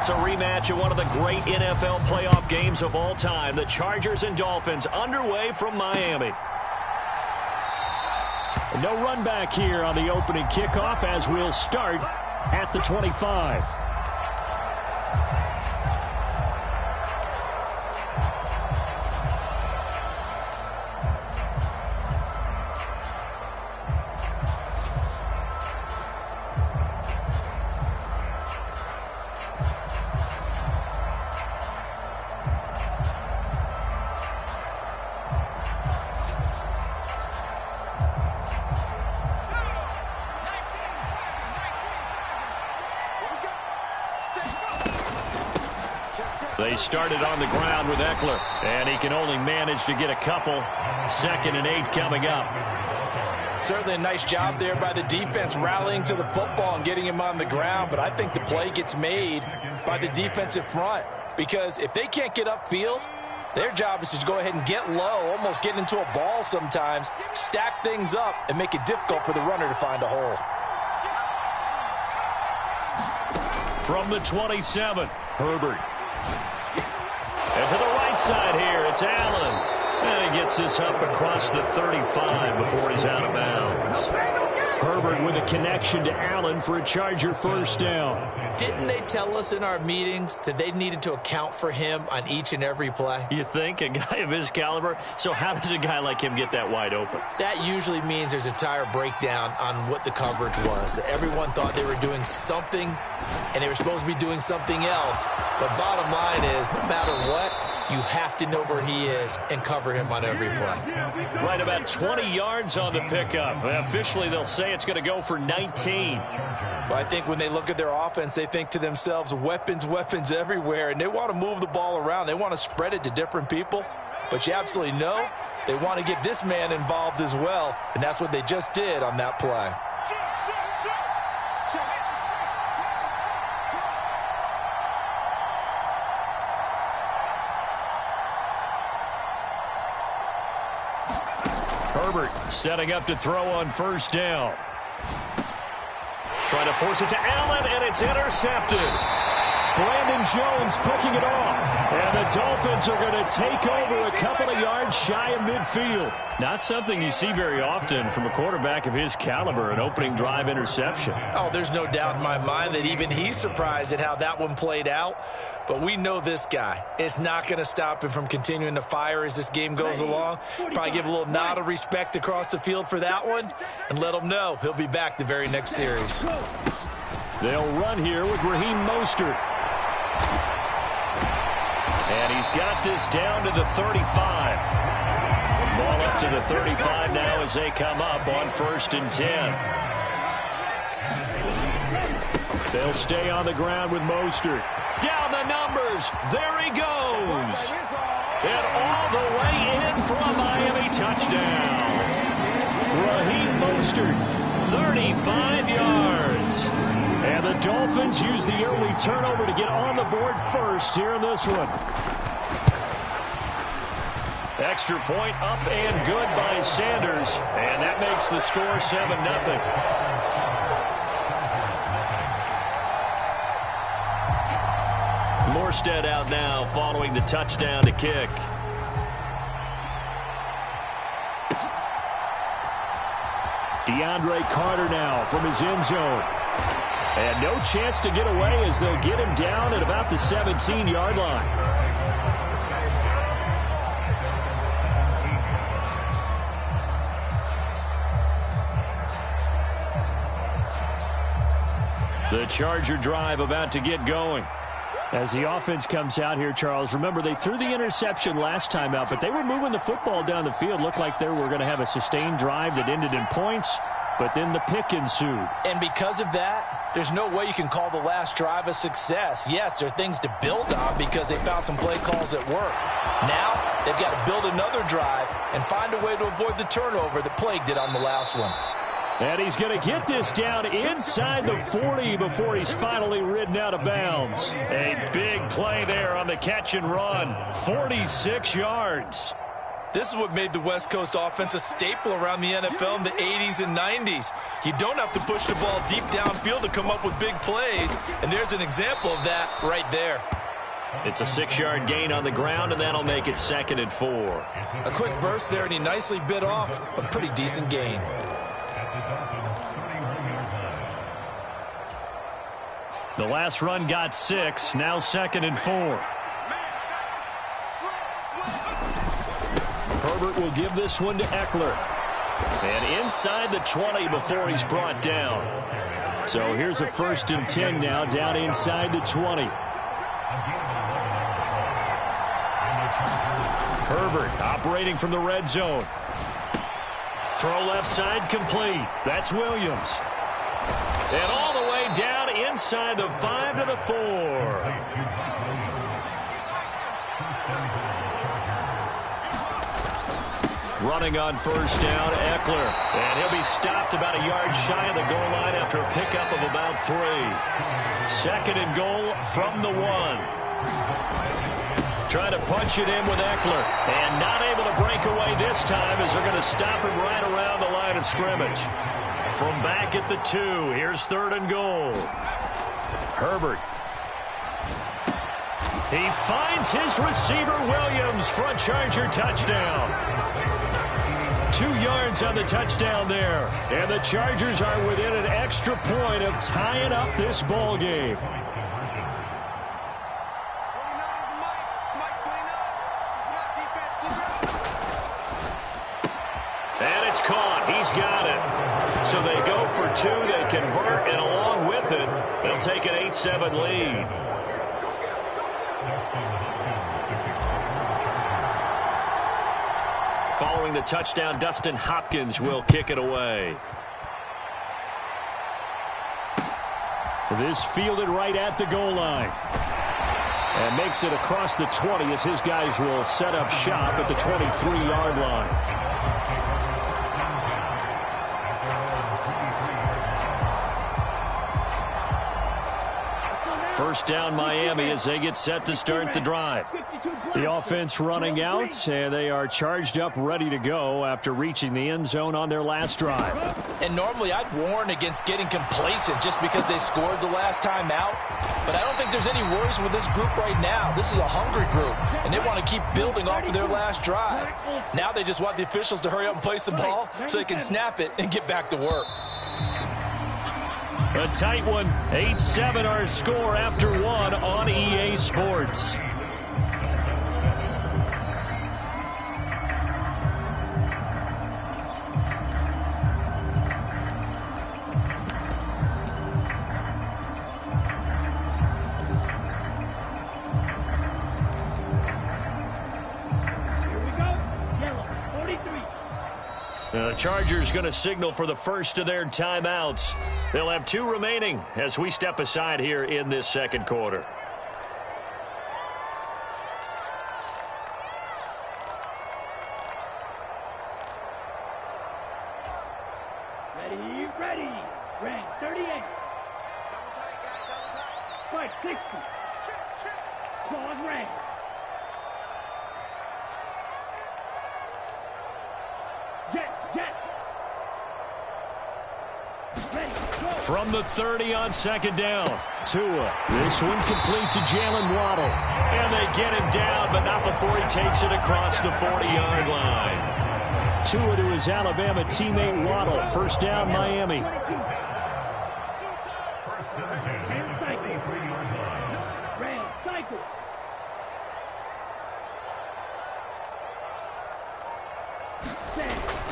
It's a rematch of one of the great NFL playoff games of all time. The Chargers and Dolphins underway from Miami. No run back here on the opening kickoff as we'll start at the 25. They started on the ground with Eckler, and he can only manage to get a couple. 2nd and 8 coming up. Certainly a nice job there by the defense rallying to the football and getting him on the ground, but I think the play gets made by the defensive front because if they can't get upfield, their job is to go ahead and get low, almost get into a ball sometimes, stack things up, and make it difficult for the runner to find a hole. From the 27, Herbert. And to the right side here, it's Allen. And he gets this up across the 35 before he's out of bounds. Herbert with a connection to Allen for a Charger first down. Didn't they tell us in our meetings that they needed to account for him on each and every play? You think? A guy of his caliber? So how does a guy like him get that wide open? That usually means there's a tire breakdown on what the coverage was. Everyone thought they were doing something, and they were supposed to be doing something else. But bottom line is, no matter what, you have to know where he is and cover him on every play. Right about 20 yards on the pickup. Officially, they'll say it's going to go for 19. Well, I think when they look at their offense, they think to themselves, weapons, weapons everywhere, and they want to move the ball around. They want to spread it to different people. But you absolutely know they want to get this man involved as well, and that's what they just did on that play. Herbert setting up to throw on first down. Trying to force it to Allen, and it's intercepted. Brandon Jones picking it off. And the Dolphins are going to take over a couple of yards shy of midfield. Not something you see very often from a quarterback of his caliber, an opening drive interception. Oh, there's no doubt in my mind that even he's surprised at how that one played out. But we know this guy. It's not going to stop him from continuing to fire as this game goes along. Probably give a little nod of respect across the field for that one and let him know he'll be back the very next series. They'll run here with Raheem Mostert. And he's got this down to the 35. Ball up to the 35 now as they come up on 1st and 10. They'll stay on the ground with Mostert. Down the numbers. There he goes. And all the way in for a Miami touchdown. Raheem Mostert, 35 yards. And the Dolphins use the early turnover to get on the board first here in this one. Extra point up and good by Sanders. And that makes the score 7-0. Morstead out now following the touchdown to kick. DeAndre Carter now from his end zone. And no chance to get away as they'll get him down at about the 17-yard line. The Charger drive about to get going. As the offense comes out here, Charles, remember they threw the interception last time out, but they were moving the football down the field. Looked like they were going to have a sustained drive that ended in points, but then the pick ensued. And because of that, there's no way you can call the last drive a success. Yes, there are things to build on because they found some play calls that work. Now, they've got to build another drive and find a way to avoid the turnover that plagued it on the last one. And he's going to get this down inside the 40 before he's finally ridden out of bounds. A big play there on the catch and run. 46 yards. This is what made the West Coast offense a staple around the NFL in the 80s and 90s. You don't have to push the ball deep downfield to come up with big plays, and there's an example of that right there. It's a 6-yard gain on the ground, and that'll make it 2nd and 4. A quick burst there, and he nicely bit off a pretty decent gain. The last run got 6, now 2nd and 4. Herbert will give this one to Eckler. And inside the 20 before he's brought down. So here's a 1st and 10 now, down inside the 20. Herbert operating from the red zone. Throw left side complete. That's Williams. And all the way down inside the 5 to the 4. Running on 1st down, Eckler. And he'll be stopped about a yard shy of the goal line after a pickup of about 3. 2nd and goal from the 1. Trying to punch it in with Eckler. And not able to break away this time as they're going to stop him right around the line of scrimmage. From back at the 2, here's 3rd and goal. Herbert. He finds his receiver, Williams, for a Charger touchdown. 2 yards on the touchdown there. And the Chargers are within an extra point of tying up this ball game. And it's caught. He's got it. So they go for 2. They convert, and along with it, they'll take an 8-7 lead. Following the touchdown, Dustin Hopkins will kick it away. This fielded right at the goal line. And makes it across the 20 as his guys will set up shop at the 23-yard line. First down, Miami, as they get set to start the drive. The offense running out, and they are charged up, ready to go after reaching the end zone on their last drive. And normally I'd warn against getting complacent just because they scored the last time out. But I don't think there's any worries with this group right now. This is a hungry group, and they want to keep building off of their last drive. Now they just want the officials to hurry up and place the ball so they can snap it and get back to work. A tight one. 8-7 our score after 1 on EA Sports. The Chargers going to signal for the first of their timeouts. They'll have 2 remaining as we step aside here in this second quarter. Ready. Rank 38. Strike 60. Pause rank. Jet. From the 30 on 2nd down. Tua. This one complete to Jalen Waddle. And they get him down, but not before he takes it across the 40-yard line. Tua to his Alabama teammate Waddle. First down, Miami.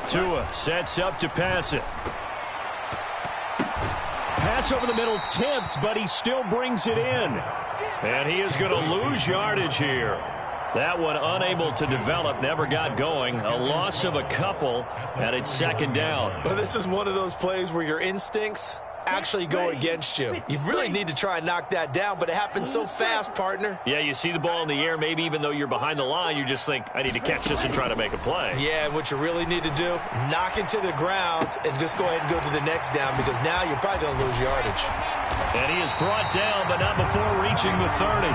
Tua sets up to pass it. Pass over the middle tipped, but he still brings it in. And he is going to lose yardage here. That one unable to develop, never got going. A loss of a couple, and it's 2nd down. But this is one of those plays where your instincts actually go against you. You really need to try and knock that down, but it happens so fast, partner. Yeah, you see the ball in the air, maybe even though you're behind the line, you just think, I need to catch this and try to make a play. Yeah, and what you really need to do, knock it to the ground and just go ahead and go to the next down, because now you're probably going to lose yardage. And he is brought down, but not before reaching the 30.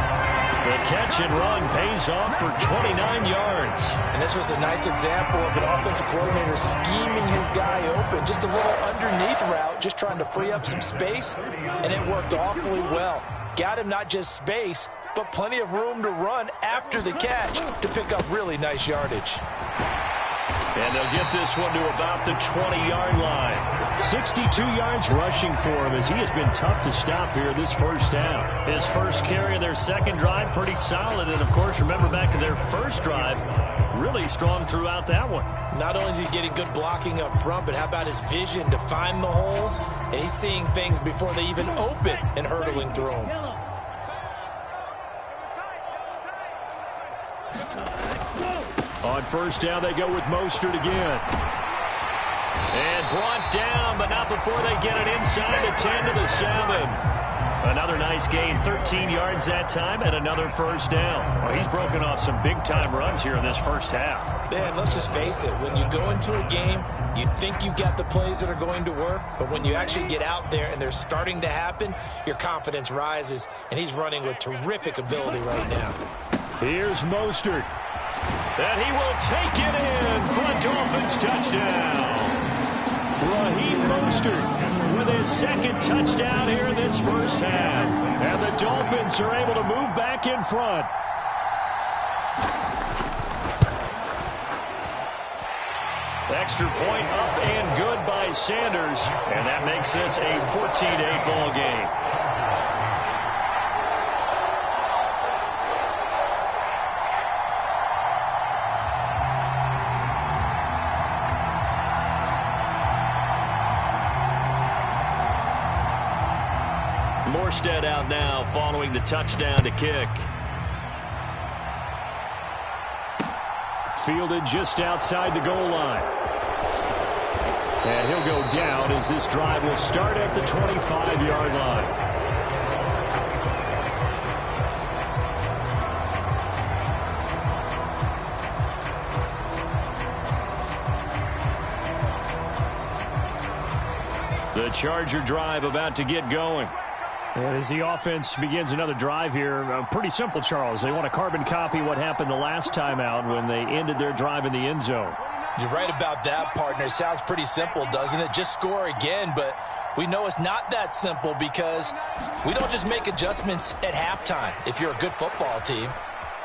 The catch and run pays off for 29 yards. And this was a nice example of an offensive coordinator scheming his guy open. Just a little underneath route, just trying to free up some space, and it worked awfully well. Got him not just space, but plenty of room to run after the catch to pick up really nice yardage. And they'll get this one to about the 20-yard line. 62 yards rushing for him as he has been tough to stop here this first half. His first carry of their second drive, pretty solid. And, of course, remember back to their first drive, really strong throughout that one. Not only is he getting good blocking up front, but how about his vision to find the holes? And he's seeing things before they even open and hurdling through them. On first down, they go with Mostert again. And brought down, but not before they get it inside the 10 to the 7. Another nice gain, 13 yards that time, and another first down. Well, he's broken off some big-time runs here in this first half. Man, let's just face it. When you go into a game, you think you've got the plays that are going to work, but when you actually get out there and they're starting to happen, your confidence rises, and he's running with terrific ability right now. Here's Mostert. And he will take it in for a Dolphins touchdown. Raheem Mostert with his second touchdown here in this first half. And the Dolphins are able to move back in front. Extra point up and good by Sanders. And that makes this a 14-8 ball game. Morstead out now following the touchdown to kick. Fielded just outside the goal line. And he'll go down as this drive will start at the 25-yard line. The Charger drive about to get going. As the offense begins another drive here, pretty simple, Charles. They want to carbon copy what happened the last time out when they ended their drive in the end zone. You're right about that, partner. It sounds pretty simple, doesn't it? Just score again, but we know it's not that simple because we don't just make adjustments at halftime. If you're a good football team,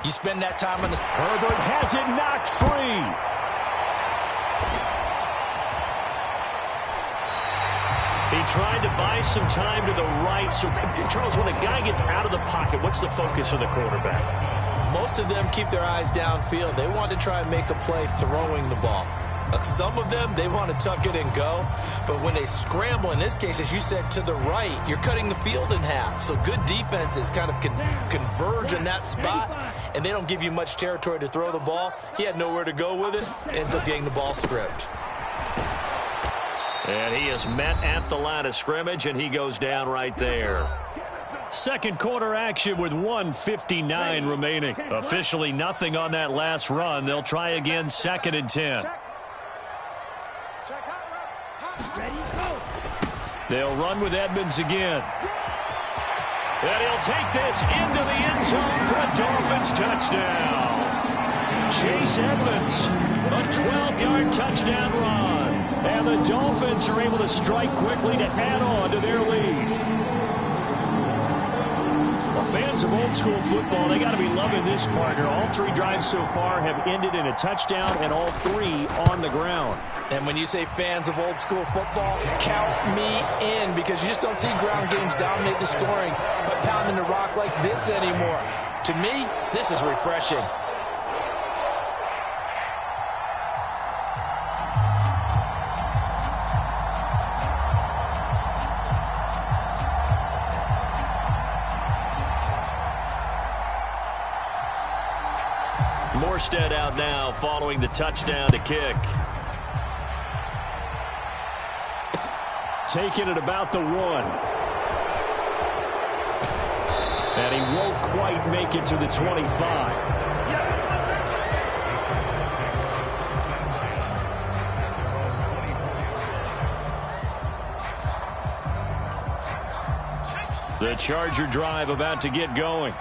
you spend that time on the... Herbert has it knocked free. He tried to buy some time to the right. So, Charles, when a guy gets out of the pocket, what's the focus of the quarterback? Most of them keep their eyes downfield. They want to try and make a play throwing the ball. Some of them, they want to tuck it and go. But when they scramble, in this case, as you said, to the right, you're cutting the field in half. So good defenses kind of converge in that spot, and they don't give you much territory to throw the ball. He had nowhere to go with it. Ends up getting the ball stripped. And he is met at the line of scrimmage, and he goes down right there. Second quarter action with 1:59 remaining. Officially nothing on that last run. They'll try again, 2nd and 10. They'll run with Edmonds again. And he'll take this into the end zone for a Dolphins touchdown. Chase Edmonds, a 12-yard touchdown run. And the Dolphins are able to strike quickly to add on to their lead. Well, fans of old school football, they got to be loving this, partner. All 3 drives so far have ended in a touchdown, and all 3 on the ground. And when you say fans of old school football, count me in, because you just don't see ground games dominate the scoring by pounding the rock like this anymore. To me, this is refreshing. Morstead out now following the touchdown to kick. taken at about the 1. And he won't quite make it to the 25. The Charger drive about to get going.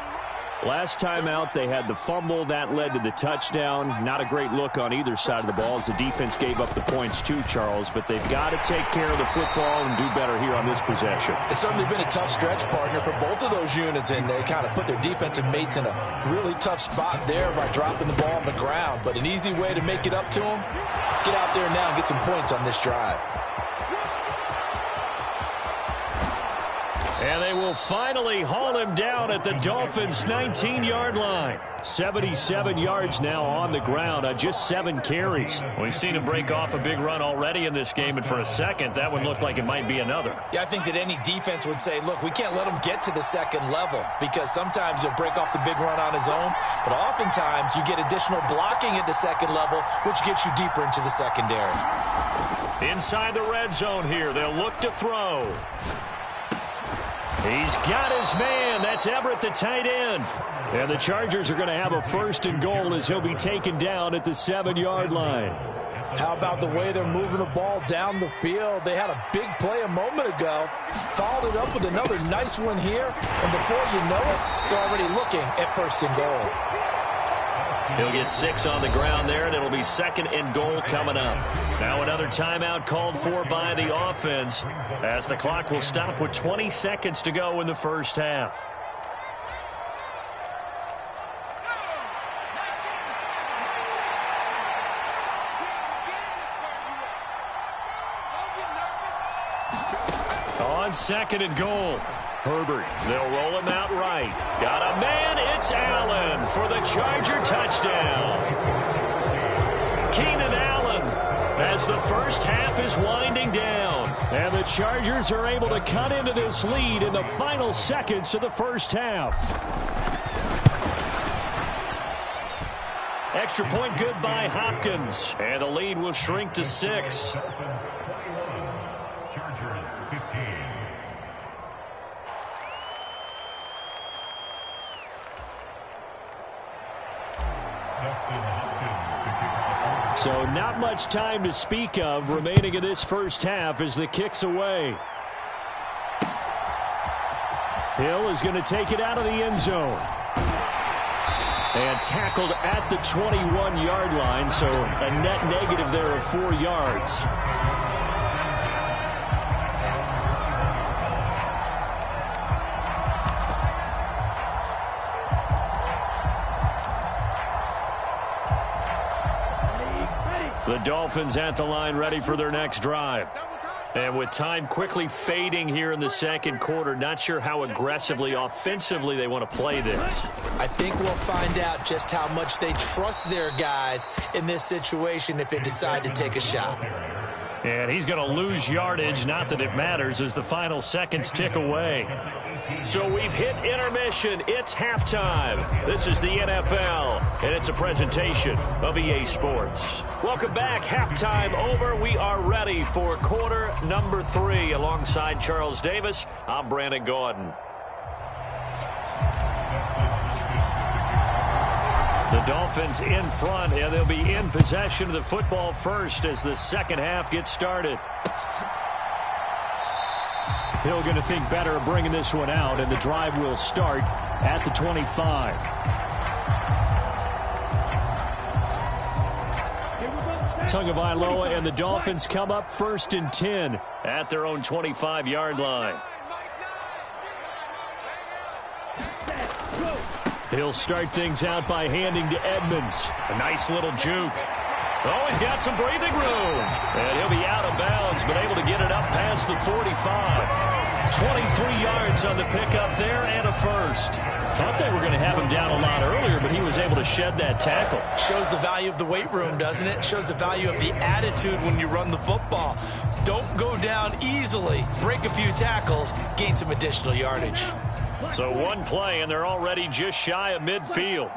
Last time out, they had the fumble. That led to the touchdown. Not a great look on either side of the ball as the defense gave up the points too, Charles. But they've got to take care of the football and do better here on this possession. It's certainly been a tough stretch, partner, for both of those units. And they kind of put their defensive mates in a really tough spot there by dropping the ball on the ground. But an easy way to make it up to them, get out there now and get some points on this drive. And they will finally haul him down at the Dolphins' 19-yard line. 77 yards now on the ground on just 7 carries. We've seen him break off a big run already in this game, and for a second, that one looked like it might be another. Yeah, I think that any defense would say, look, we can't let him get to the second level because sometimes he'll break off the big run on his own, but oftentimes you get additional blocking at the second level, which gets you deeper into the secondary. Inside the red zone here, they'll look to throw. He's got his man. That's Everett, the tight end. And the Chargers are going to have a 1st and goal as he'll be taken down at the 7-yard line. How about the way they're moving the ball down the field? They had a big play a moment ago, followed it up with another nice one here, and before you know it, they're already looking at 1st and goal. He'll get 6 on the ground there, and it'll be 2nd and goal coming up. Now another timeout called for by the offense as the clock will stop with 20 seconds to go in the first half. On 2nd and goal. Herbert, they'll roll him out right. Got a man, it's Allen for the Charger touchdown. Keenan Allen as the first half is winding down. And the Chargers are able to cut into this lead in the final seconds of the first half. Extra point good by Hopkins. And the lead will shrink to 6. So not much time to speak of remaining in this first half as the kick's away. Hill is going to take it out of the end zone. And tackled at the 21-yard line, so a net negative there of 4 yards. The Dolphins at the line ready for their next drive. And with time quickly fading here in the second quarter, not sure how aggressively, offensively they want to play this. I think we'll find out just how much they trust their guys in this situation if they decide to take a shot. And he's going to lose yardage, not that it matters, as the final seconds tick away. So we've hit intermission. It's halftime. This is the NFL, and it's a presentation of EA Sports. Welcome back. Halftime over. We are ready for quarter number 3. Alongside Charles Davis, I'm Brandon Gordon. The Dolphins in front, and they'll be in possession of the football first as the second half gets started. Hill going to think better of bringing this one out, and the drive will start at the 25. Tagovailoa and the Dolphins come up 1st and 10 at their own 25-yard line. He'll start things out by handing to Edmonds. A nice little juke. Oh, he's got some breathing room. And he'll be out of bounds, but able to get it up past the 45. 23 yards on the pickup there and a first. Thought they were going to have him down a lot earlier, but he was able to shed that tackle. Shows the value of the weight room, doesn't it? Shows the value of the attitude when you run the football. Don't go down easily. Break a few tackles, gain some additional yardage. So one play, and they're already just shy of midfield.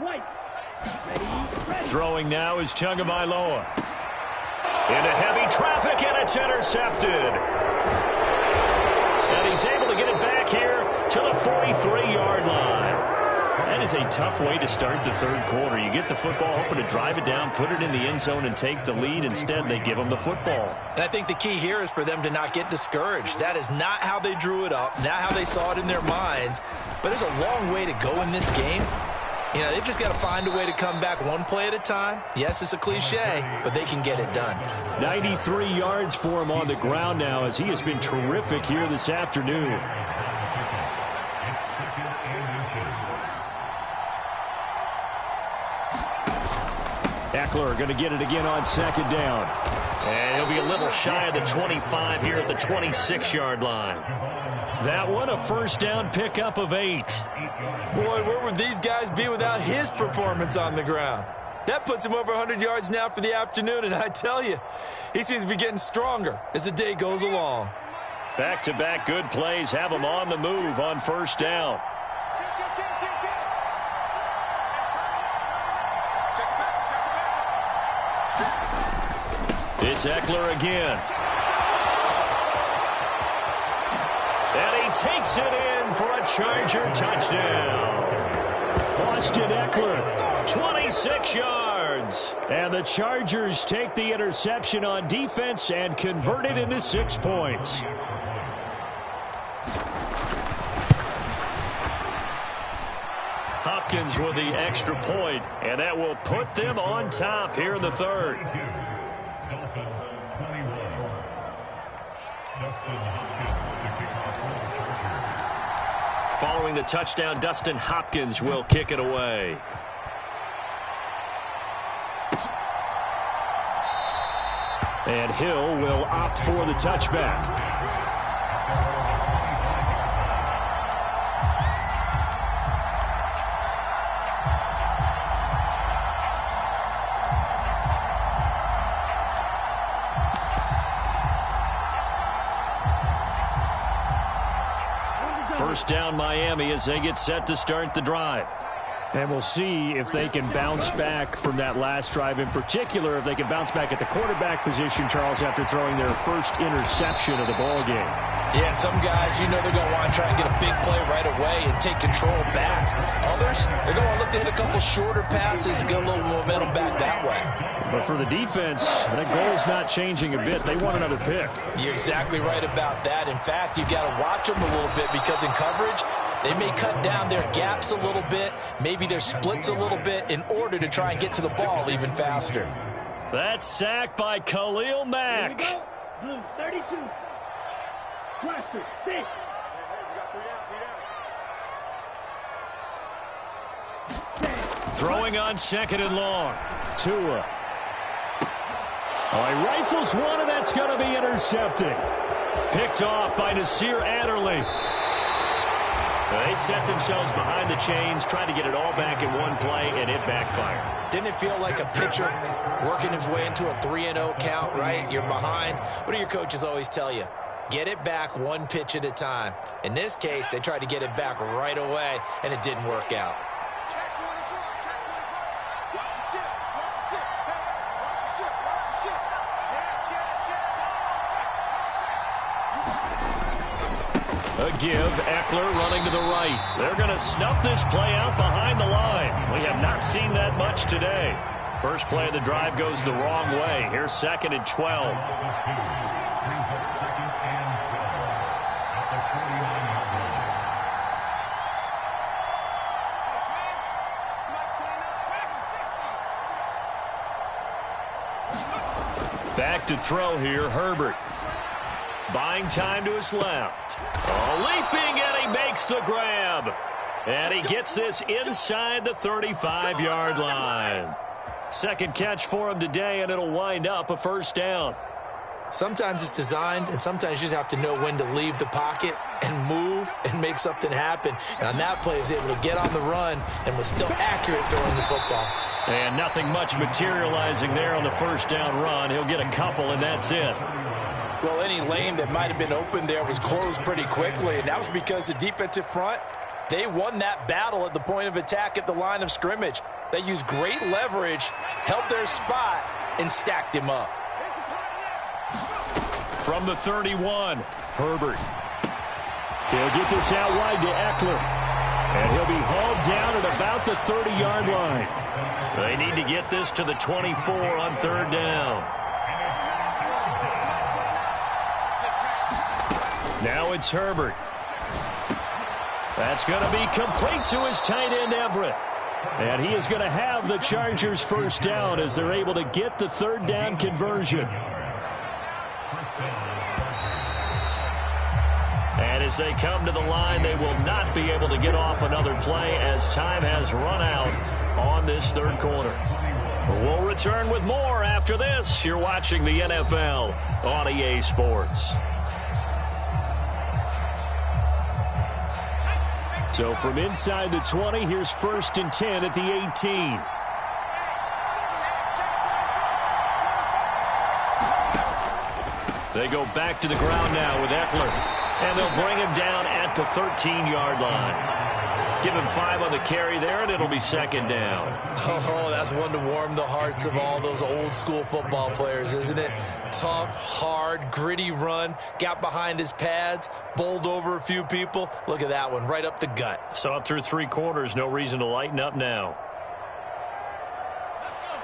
Throwing now is Tagovailoa. Into heavy traffic, and it's intercepted. he's able to get it back here to the 43-yard line. That is a tough way to start the third quarter. You get the football, hoping to drive it down, put it in the end zone, and take the lead. Instead, they give them the football. And I think the key here is for them to not get discouraged. That is not how they drew it up, not how they saw it in their minds. But there's a long way to go in this game. You know, they've just got to find a way to come back one play at a time. Yes, it's a cliche, but they can get it done. 93 yards for him on the ground now as he has been terrific here this afternoon. Eckler going to get it again on second down. And he'll be a little shy of the 25 here at the 26-yard line. That one, a first down pickup of 8. Boy, where would these guys be without his performance on the ground? That puts him over 100 yards now for the afternoon, and I tell you, he seems to be getting stronger as the day goes along. Back-to-back good plays have him on the move on first down. It's Eckler again. And he takes it in for a Charger touchdown. Austin Eckler, 26 yards. And the Chargers take the interception on defense and convert it into 6 points. Hopkins with the extra point, and that will put them on top here in the third. Following the touchdown, Dustin Hopkins will kick it away. And Hill will opt for the touchback. First down Miami as they get set to start the drive. And we'll see if they can bounce back from that last drive, in particular, if they can bounce back at the quarterback position, Charles, after throwing their first interception of the ball game. Yeah, and some guys, you know they're going to want to try and get a big play right away and take control back. Others, they're going to look to hit a couple shorter passes and get a little momentum back that way. But for the defense, that goal's not changing a bit. They want another pick. You're exactly right about that. In fact, you've got to watch them a little bit because in coverage, they may cut down their gaps a little bit, maybe their splits a little bit in order to try and get to the ball even faster. That's sacked by Khalil Mack. Blue 32. Cluster 6. Throwing on second and long. Tua. Oh, he rifles one, and that's going to be intercepted. Picked off by Nasir Adderley. They set themselves behind the chains, trying to get it all back in one play, and it backfired. Didn't it feel like a pitcher working his way into a 3-0 count, right? You're behind. What do your coaches always tell you? Get it back one pitch at a time. In this case, they tried to get it back right away, and it didn't work out. A give, Eckler running to the right. They're going to snuff this play out behind the line. We have not seen that much today. First play of the drive goes the wrong way. Here's second and 12. Back to throw here, Herbert. Buying time to his left. Oh, leaping, and he makes the grab. And he gets this inside the 35-yard line. Second catch for him today, and it'll wind up a first down. Sometimes it's designed, and sometimes you just have to know when to leave the pocket and move and make something happen. And on that play, he was able to get on the run and was still accurate throwing the football. And nothing much materializing there on the first down run. He'll get a couple, and that's it. Well, any lane that might have been open there was closed pretty quickly, and that was because the defensive front, they won that battle at the point of attack at the line of scrimmage. They used great leverage, held their spot, and stacked him up. From the 31, Herbert. He'll get this out wide to Eckler. And he'll be hauled down at about the 30-yard line. They need to get this to the 24 on third down. Now it's Herbert. That's going to be complete to his tight end, Everett. And he is going to have the Chargers first down as they're able to get the third down conversion. And as they come to the line, they will not be able to get off another play as time has run out on this third quarter. We'll return with more after this. You're watching the NFL on EA Sports. So from inside the 20, here's 1st and 10 at the 18. They go back to the ground now with Eckler. And they'll bring him down at the 13-yard line. Give him 5 on the carry there, and it'll be second down. Oh, that's one to warm the hearts of all those old-school football players, isn't it? Tough, hard, gritty run. Got behind his pads, bowled over a few people. Look at that one, right up the gut. Saw it through 3 quarters. No reason to lighten up now.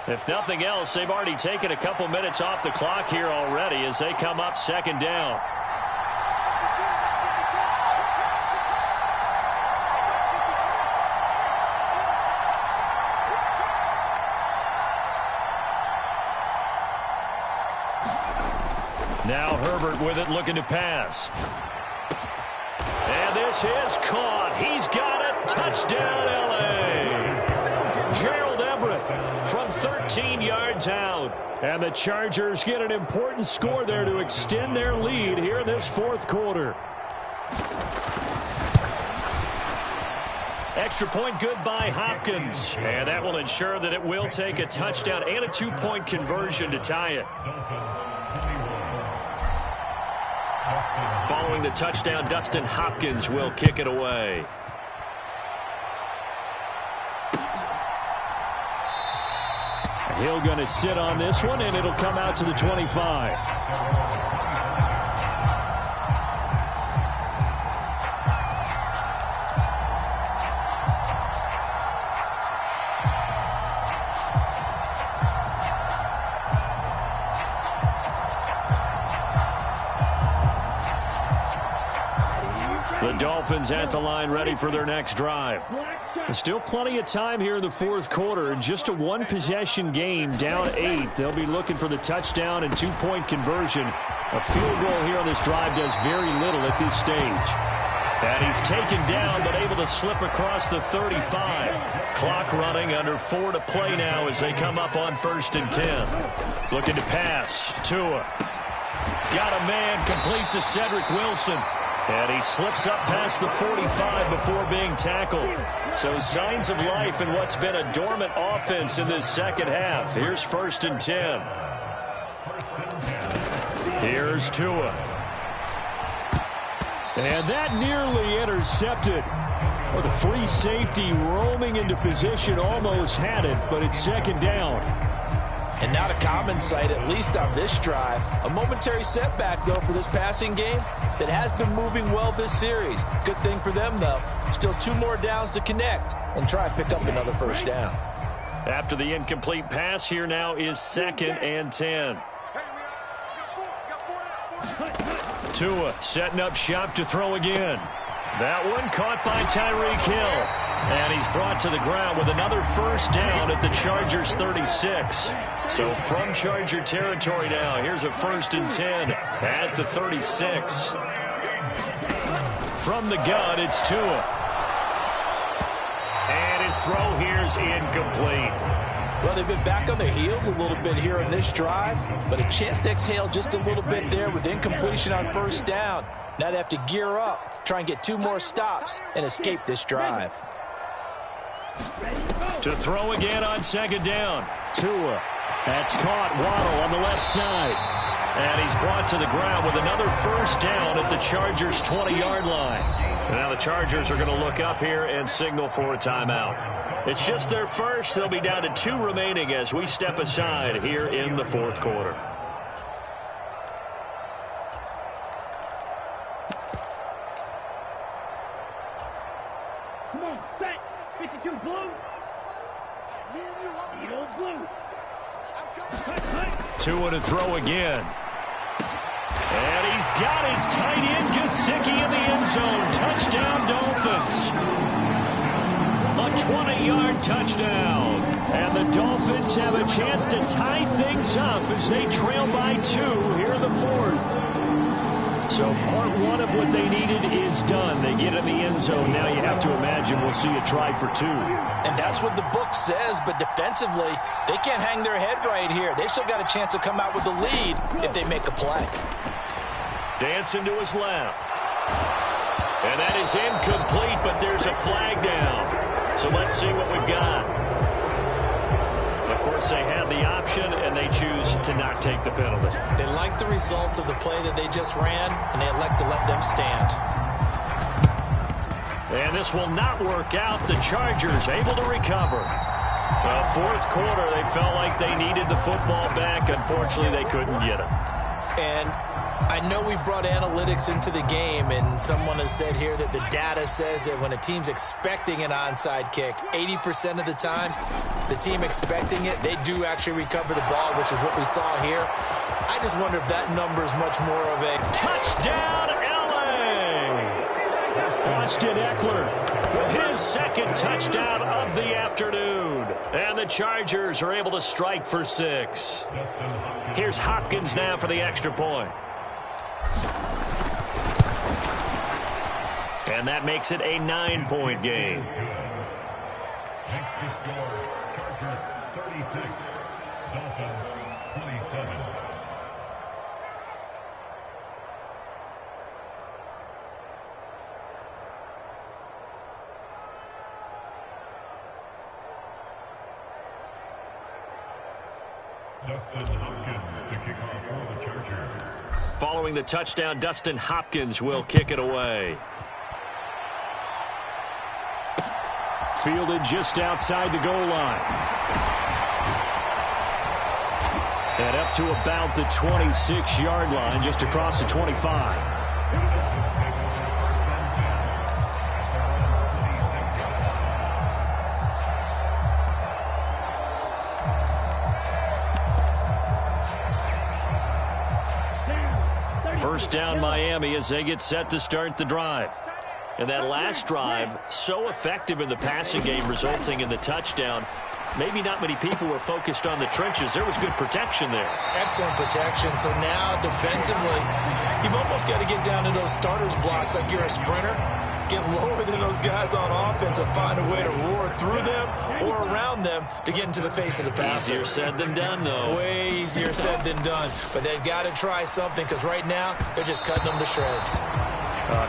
If nothing else, they've already taken a couple minutes off the clock here already as they come up second down. Now Herbert with it, looking to pass. And this is caught. He's got it. Touchdown, L.A. Gerald Everett from 13 yards out. And the Chargers get an important score there to extend their lead here in this fourth quarter. Extra point good by Hopkins. And that will ensure that it will take a touchdown and a 2-point conversion to tie it. Following the touchdown, Dustin Hopkins will kick it away. Hill going to sit on this one, and it'll come out to the 25. The Dolphins at the line ready for their next drive. There's still plenty of time here in the fourth quarter. Just a one-possession game, down 8. They'll be looking for the touchdown and 2-point conversion. A field goal here on this drive does very little at this stage. And he's taken down but able to slip across the 35. Clock running, under 4 to play now as they come up on 1st and 10. Looking to pass. Tua. Got a man complete to Cedric Wilson. And he slips up past the 45 before being tackled. So signs of life in what's been a dormant offense in this second half. Here's 1st and 10. Here's Tua. And that nearly intercepted. Well, the free safety roaming into position almost had it, but it's second down. And not a common sight, at least on this drive. A momentary setback, though, for this passing game that has been moving well this series. Good thing for them, though. Still 2 more downs to connect and try and pick up another first down. After the incomplete pass, here now is 2nd and 10. Tua setting up shop to throw again. That one caught by Tyreek Hill. And he's brought to the ground with another first down at the Chargers 36. So from Charger territory now, here's a 1st and 10 at the 36. From the gun, it's Tua. And his throw here's incomplete. Well, they've been back on their heels a little bit here in this drive, but a chance to exhale just a little bit there with incompletion on first down. Now they have to gear up, try and get 2 more stops and escape this drive. To throw again on 2nd down. Tua. That's caught. Waddle on the left side. And he's brought to the ground with another first down at the Chargers' 20-yard line. And now the Chargers are going to look up here and signal for a timeout. It's just their first. They'll be down to 2 remaining as we step aside here in the fourth quarter. Come on, set. 52 blue. Need old blue. Two and a throw again. And he's got his tight end, Gesicki, in the end zone. Touchdown, Dolphins. A 20-yard touchdown. And the Dolphins have a chance to tie things up as they trail by 2 here in the fourth. So part one of what they needed is done. They get in the end zone. Now you have to imagine we'll see a try for 2. And that's what the book says, but defensively, they can't hang their head right here. They've still got a chance to come out with the lead if they make a play. Dancing to his left. And that is incomplete, but there's a flag down. So let's see what we've got. Of course, they have the option, and they choose to not take the penalty. They like the results of the play that they just ran, and they elect to let them stand. And this will not work out. The Chargers able to recover. Fourth quarter, they felt like they needed the football back. Unfortunately, they couldn't get it. And I know we brought analytics into the game, and someone has said here that the data says that when a team's expecting an onside kick, 80% of the time, the team expecting it, they do actually recover the ball, which is what we saw here. I just wonder if that number is much more of a touchdown, LA! Austin Eckler with his second touchdown of the afternoon. And the Chargers are able to strike for 6. Here's Hopkins now for the extra point. And that makes it a 9-point game. Next to score, Chargers 36, Dolphins 27. Dustin Hopkins to kick off for the Chargers. Following the touchdown, Dustin Hopkins will kick it away. Fielded just outside the goal line. And up to about the 26-yard line, just across the 25. First down, Miami, as they get set to start the drive. And that last drive, so effective in the passing game, resulting in the touchdown. Maybe not many people were focused on the trenches. There was good protection there. Excellent protection. So now, defensively, you've almost got to get down to those starters blocks like you're a sprinter. Get lower than those guys on offense and find a way to roar through them or around them to get into the face of the passer. Easier said than done, though. Way easier said than done. But they've got to try something because right now, they're just cutting them to shreds.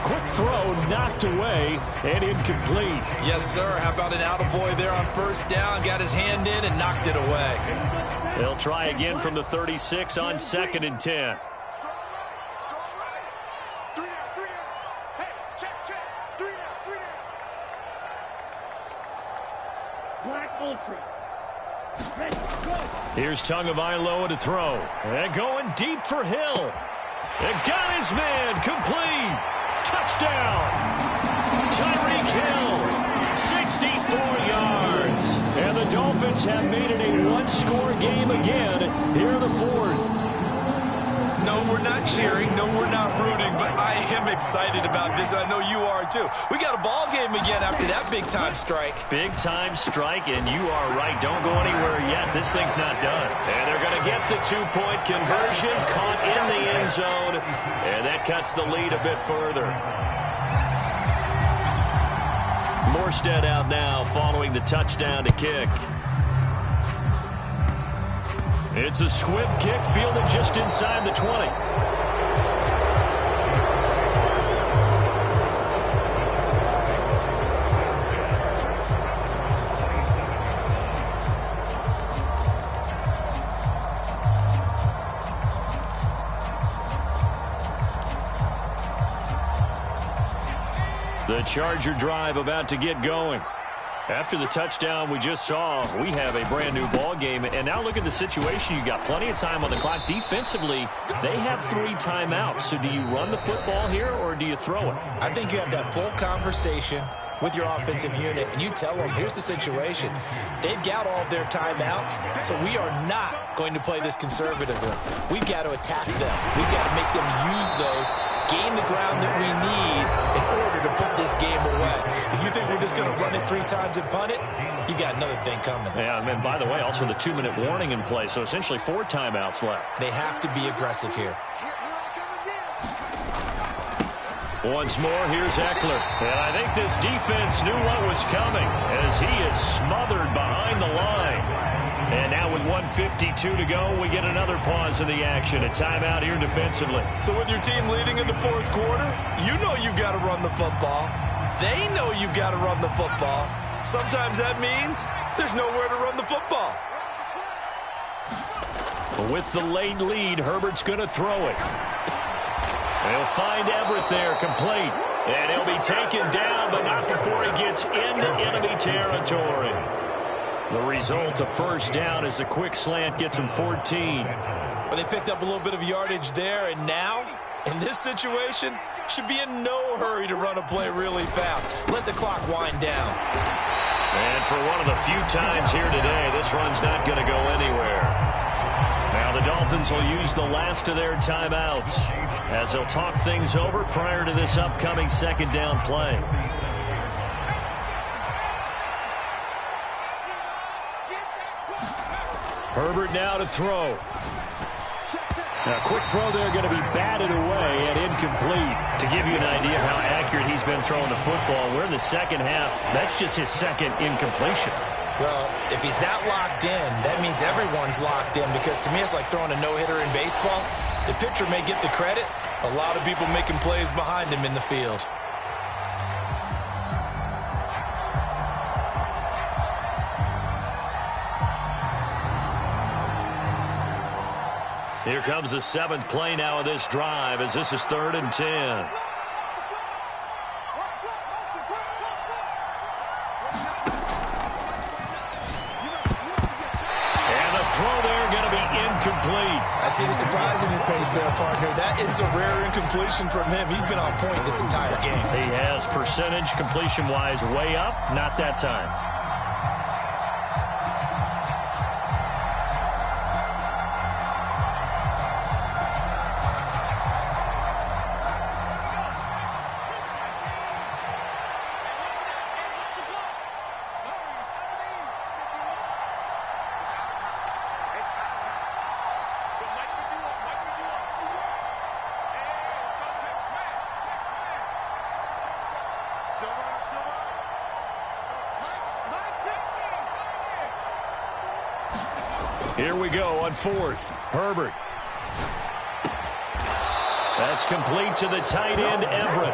Quick throw knocked away and incomplete. Yes, sir. How about an attaboy there on first down? Got his hand in and knocked it away. They'll try again from the 36 on 2nd and 10. Black Ultra. Ready, go. Here's Tagovailoa to throw. And going deep for Hill. And got his man complete. Touchdown. Tyreek Hill, 64 yards. And the Dolphins have made it a one-score game again here in the fourth. No, we're not cheering. No, we're not rooting. But I am excited about this. I know you are, too. We got a ball game again after that big-time strike. Big-time strike, and you are right. Don't go anywhere yet. This thing's not done. And they're going to get the two-point conversion, caught in the end zone, and that cuts the lead a bit further. Morstead out now following the touchdown to kick. It's a squib kick fielded just inside the 20. The Charger drive about to get going. After the touchdown we just saw, we have a brand new ball game. And now look at the situation. You got plenty of time on the clock. Defensively, they have 3 timeouts. So do you run the football here or do you throw it? I think you have that full conversation. with your offensive unit and you tell them, here's the situation. They've got all of their timeouts, so we are not going to play this conservatively. We've got to attack them. We've got to make them use those, gain the ground that we need in order to put this game away. If you think we're just going to run it 3 times and punt it, you got another thing coming. Yeah, and by the way, also the 2-minute warning in play, so essentially 4 timeouts left. They have to be aggressive here. Once more, here's Eckler. And I think this defense knew what was coming as he is smothered behind the line. And now with 1:52 to go, we get another pause in the action. A timeout here defensively. So with your team leading in the 4th quarter, you know you've got to run the football. They know you've got to run the football. Sometimes that means there's nowhere to run the football. With the late lead, Herbert's going to throw it. He'll find Everett there, complete. And he'll be taken down, but not before he gets into enemy territory. The result, a first down as a quick slant gets him 14. Well, they picked up a little bit of yardage there, and now, in this situation, should be in no hurry to run a play really fast. Let the clock wind down. And for one of the few times here today, this run's not going to go anywhere. Now the Dolphins will use the last of their timeouts as they'll talk things over prior to this upcoming 2nd down play. Herbert now to throw. Now, a quick throw there going to be batted away and incomplete. To give you an idea of how accurate he's been throwing the football, we're in the 2nd half. That's just his 2nd incompletion. Well, if he's that locked in, that means everyone's locked in, because to me it's like throwing a no-hitter in baseball. The pitcher may get the credit. A lot of people making plays behind him in the field. Here comes the 7th play now of this drive as this is 3rd and 10. Incomplete. I see the surprise in your face there, partner. That is a rare incompletion from him. He's been on point this entire game. He has percentage completion-wise way up. Not that time. Here we go on 4th. Herbert. That's complete to the tight end, Everett.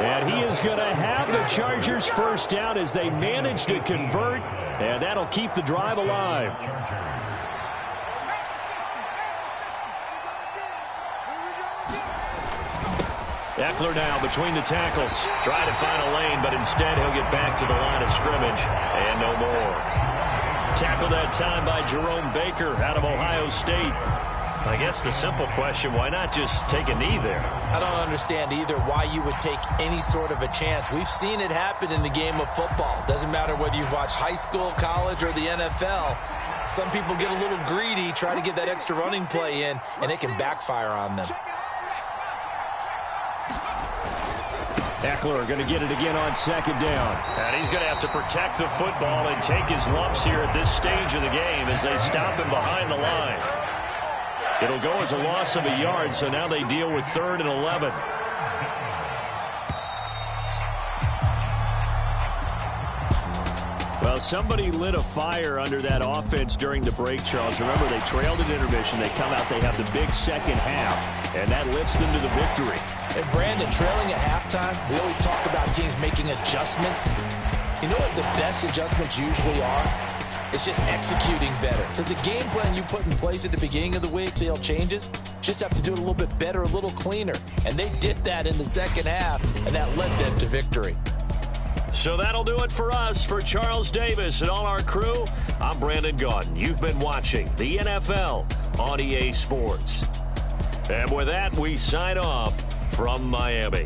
And he is going to have the Chargers first down as they manage to convert. And that'll keep the drive alive. Eckler now between the tackles. Trying to find a lane, but instead he'll get back to the line of scrimmage. And no more. Tackled that time by Jerome Baker out of Ohio State. I guess the simple question, why not just take a knee there? I don't understand either why you would take any sort of a chance. We've seen it happen in the game of football. Doesn't matter whether you watch high school, college, or the NFL. Some people get a little greedy, try to get that extra running play in, and it can backfire on them. Eckler going to get it again on 2nd down. And he's going to have to protect the football and take his lumps here at this stage of the game as they stop him behind the line. It'll go as a loss of a yard, so now they deal with 3rd and 11. Well, somebody lit a fire under that offense during the break, Charles. Remember, they trailed at intermission. They come out, they have the big 2nd half, and that lifts them to the victory. And Brandon, trailing at halftime, we always talk about teams making adjustments. You know what the best adjustments usually are? It's just executing better. Because the game plan you put in place at the beginning of the week, till changes, just have to do it a little bit better, a little cleaner. And they did that in the 2nd half, and that led them to victory. So that'll do it for us. For Charles Davis and all our crew, I'm Brandon Gaudin. You've been watching the NFL on EA Sports. And with that, we sign off from Miami.